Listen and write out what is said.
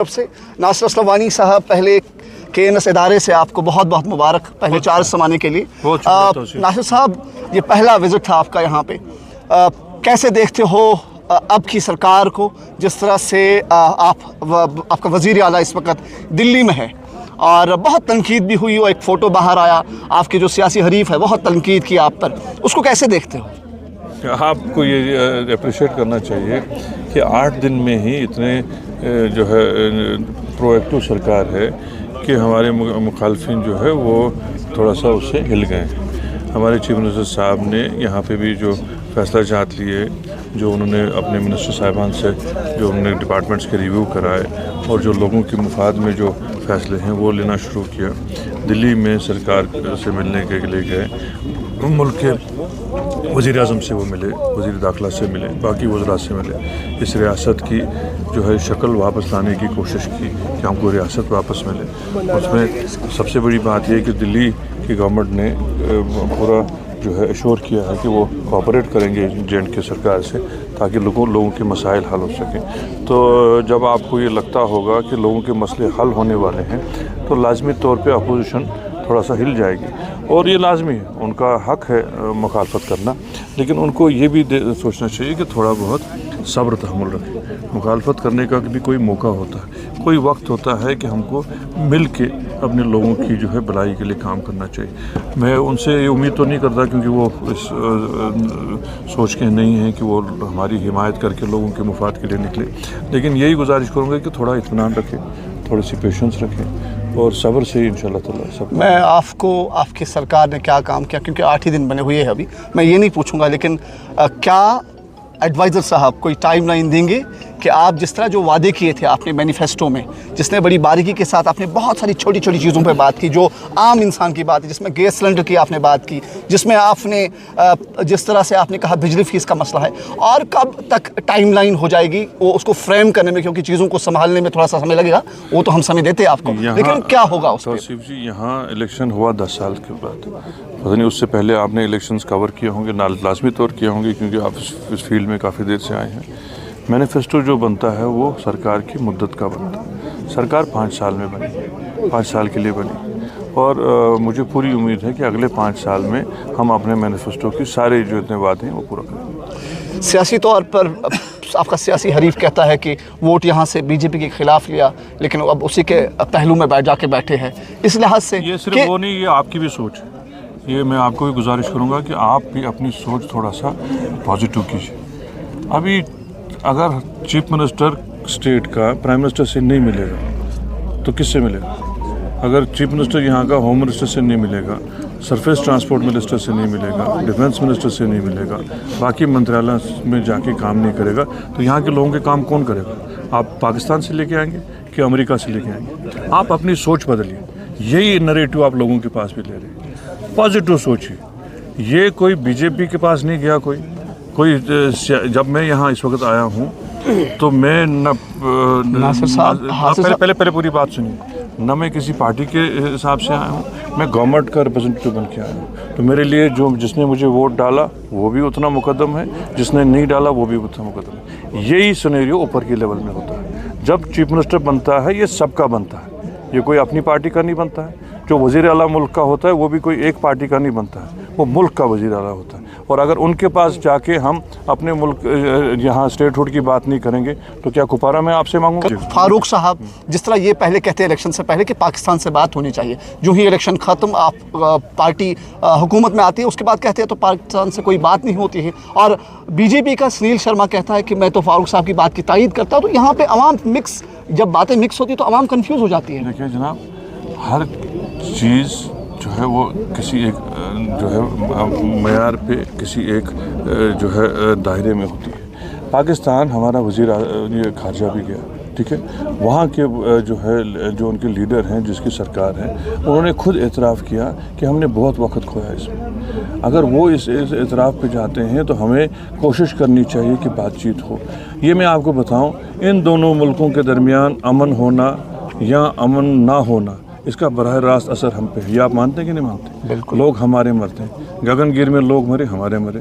طرف سے ناصر اسلم صاحب پہلے KNS ادارے سے آپ کو بہت بہت مبارک پہلے چارج سنبھالنے کے لیے. ناصر صاحب یہ پہلا وزٹ تھا آپ کا یہاں پہ, کیسے دیکھتے ہو اب کی سرکار کو جس طرح سے آپ کا وزیر اعلیٰ اس وقت دلی میں ہے اور بہت تنقید بھی ہوئی, ایک فوٹو باہر آیا آپ کے جو سیاسی حریف ہے بہت تنقید کی آپ پر, اس کو کیسے دیکھتے ہو؟ آپ کو یہ اپریشیٹ کرنا چاہیے کہ 8 دن میں ہی اتنے جو ہے پرو ایکٹیو سرکار ہے کہ ہمارے مخالفین جو ہے وہ تھوڑا سا اس سے ہل گئے. ہمارے چیف منسٹر صاحب نے یہاں پہ بھی جو فیصلہ جات لیے, جو انہوں نے اپنے منسٹر صاحبان سے جو انہوں نے ڈپارٹمنٹس کے ریویو کرائے اور جو لوگوں کے مفاد میں جو فیصلے ہیں وہ لینا شروع کیا. دلی میں سرکار سے ملنے کے لیے گئے, ملک کے وزیر اعظم سے وہ ملے, وزیر داخلہ سے ملے, باقی وزراء سے ملے. اس ریاست کی جو ہے شکل واپس لانے کی کوشش کی کہ ہم کو ریاست واپس ملے. اس میں سب سے بڑی بات یہ ہے کہ دلی کی گورنمنٹ نے پورا جو ہے ایشور کیا ہے کہ وہ کوآپریٹ کریں گے JNK کے سرکار سے تاکہ لوگوں کے مسائل حل ہو سکیں. تو جب آپ کو یہ لگتا ہوگا کہ لوگوں کے مسئلے حل ہونے والے ہیں تو لازمی طور پہ اپوزیشن تھوڑا سا ہل جائے گی, اور یہ لازمی ہے, ان کا حق ہے مخالفت کرنا, لیکن ان کو یہ بھی سوچنا چاہیے کہ تھوڑا بہت صبر تحمل رکھیں. مخالفت کرنے کا بھی کوئی موقع ہوتا ہے, کوئی وقت ہوتا ہے کہ ہم کو مل کے اپنے لوگوں کی جو ہے بھلائی کے لیے کام کرنا چاہیے. میں ان سے یہ امید تو نہیں کرتا کیونکہ وہ اس سوچ کے نہیں ہیں کہ وہ ہماری حمایت کر کے لوگوں کے مفاد کے لیے نکلے, لیکن یہی گزارش کروں گا کہ تھوڑا اطمینان رکھیں, تھوڑی سی پیشنس رکھیں اور صبر سے انشاءاللہ تعالیٰ سب. میں آپ کی سرکار نے کیا کام کیا, کیونکہ 8 ہی دن بنے ہوئے ہیں ابھی, میں یہ نہیں پوچھوں گا, لیکن کیا ایڈوائزر صاحب کوئی ٹائم لائن دیں گے کہ آپ جس طرح جو وعدے کیے تھے آپ نے مینیفیسٹو میں, جس نے بڑی باریکی کے ساتھ آپ نے بہت ساری چھوٹی چھوٹی چیزوں پہ بات کی جو عام انسان کی بات ہے, جس میں گیس سلنڈر کی آپ نے بات کی, جس میں آپ نے جس طرح سے آپ نے کہا بجلی فیس کا مسئلہ ہے, اور کب تک ٹائم لائن ہو جائے گی وہ اس کو فریم کرنے میں, کیونکہ چیزوں کو سنبھالنے میں تھوڑا سا سمے لگے گا, وہ تو ہم سمے دیتے ہیں آپ کو, لیکن کیا ہوگا اس پہ؟ توصیف جی, یہاں الیکشن ہوا 10 سال کے بعد, پتہ نہیں اس سے پہلے آپ نے الیکشنز کور کیے ہوں گے, لازمی طور کیے ہوں گے کیونکہ آپ اس فیلڈ میں کافی دیر سے آئے ہیں. مینیفیسٹو جو بنتا ہے وہ سرکار کی مدت کا بنتا ہے. سرکار 5 سال میں بنی, 5 سال کے لیے بنی, اور مجھے پوری امید ہے کہ اگلے 5 سال میں ہم اپنے مینیفیسٹو کی سارے جو اتنے وعدے ہیں وہ پورا کریں. سیاسی طور پر آپ کا سیاسی حریف کہتا ہے کہ ووٹ یہاں سے BJP کے خلاف لیا, لیکن اب اسی کے پہلو میں جا کے بیٹھے ہیں, اس لحاظ سے یہ صرف وہ نہیں, یہ آپ کی بھی سوچ ہے. یہ میں آپ کو بھی گزارش کروں گا کہ آپ بھی اپنی سوچ تھوڑا سا پازیٹیو کیجیے. ابھی اگر چیف منسٹر اسٹیٹ کا پرائم منسٹر سے نہیں ملے گا تو کس سے ملے گا؟ اگر چیف منسٹر یہاں کا ہوم منسٹر سے نہیں ملے گا, سرفیس ٹرانسپورٹ منسٹر سے نہیں ملے گا, ڈیفنس منسٹر سے نہیں ملے گا, باقی منترالیہ میں جا کے کام نہیں کرے گا, تو یہاں کے لوگوں کے کام کون کرے گا؟ آپ پاکستان سے لے کے آئیں گے کہ امریکہ سے لے کے آئیں گے؟ آپ اپنی سوچ بدلیے. یہی نریٹو آپ لوگوں کے پاس بھی لے رہے ہیں. پازیٹیو سوچیے. یہ کوئی BJP کے پاس نہیں گیا, کوئی جب میں یہاں اس وقت آیا ہوں تو میں پہلے پوری بات سنیے, نہ میں کسی پارٹی کے حساب سے آیا ہوں, میں گورنمنٹ کا ریپرزنٹیٹیو بن کے آیا ہوں. تو میرے لیے جس نے مجھے ووٹ ڈالا وہ بھی اتنا مقدم ہے, جس نے نہیں ڈالا وہ بھی اتنا مقدم ہے. یہی سینیریو اوپر کے لیول میں ہوتا ہے. جب چیف منسٹر بنتا ہے یہ سب کا بنتا ہے, یہ کوئی اپنی پارٹی کا نہیں بنتا ہے. جو وزیر اعلیٰ ملک کا ہوتا ہے وہ بھی کوئی ایک پارٹی کا نہیں بنتا ہے, وہ ملک کا وزیر اعلیٰ ہوتا ہے. اور اگر ان کے پاس جا کے ہم اپنے ملک یہاں اسٹیٹ ہوڈ کی بات نہیں کریں گے تو کیا کپارہ میں آپ سے مانگوں گا؟ فاروق صاحب جس طرح یہ پہلے کہتے ہیں الیکشن سے پہلے کہ پاکستان سے بات ہونی چاہیے, جو ہی الیکشن ختم آپ پارٹی حکومت میں آتی ہے اس کے بعد کہتے ہیں تو پاکستان سے کوئی بات نہیں ہوتی ہے, اور BJP کا سنیل شرما کہتا ہے کہ میں تو فاروق صاحب کی بات کی تائید کرتا ہوں. تو یہاں پہ عوام جب باتیں مکس ہوتی ہے تو عوام کنفیوز ہو جاتی ہے. دیکھیے جناب, ہر چیز جو ہے وہ کسی ایک جو ہے معیار پہ کسی ایک جو ہے دائرے میں ہوتی ہے. پاکستان ہمارا وزیر خارجہ بھی گیا, ٹھیک ہے, وہاں کے جو ہے جو ان کے لیڈر ہیں, جس کی سرکار ہے, انہوں نے خود اعتراف کیا کہ ہم نے بہت وقت کھویا اس میں. اگر وہ اس اعتراف پہ جاتے ہیں تو ہمیں کوشش کرنی چاہیے کہ بات چیت ہو. یہ میں آپ کو بتاؤں, ان دونوں ملکوں کے درمیان امن ہونا یا امن نہ ہونا, اس کا براہ راست اثر ہم پہ ہے. یہ آپ مانتے ہیں کہ نہیں مانتے؟ بالکل. لوگ ہمارے مرتے ہیں, گگن گیر میں لوگ مرے, ہمارے مرے.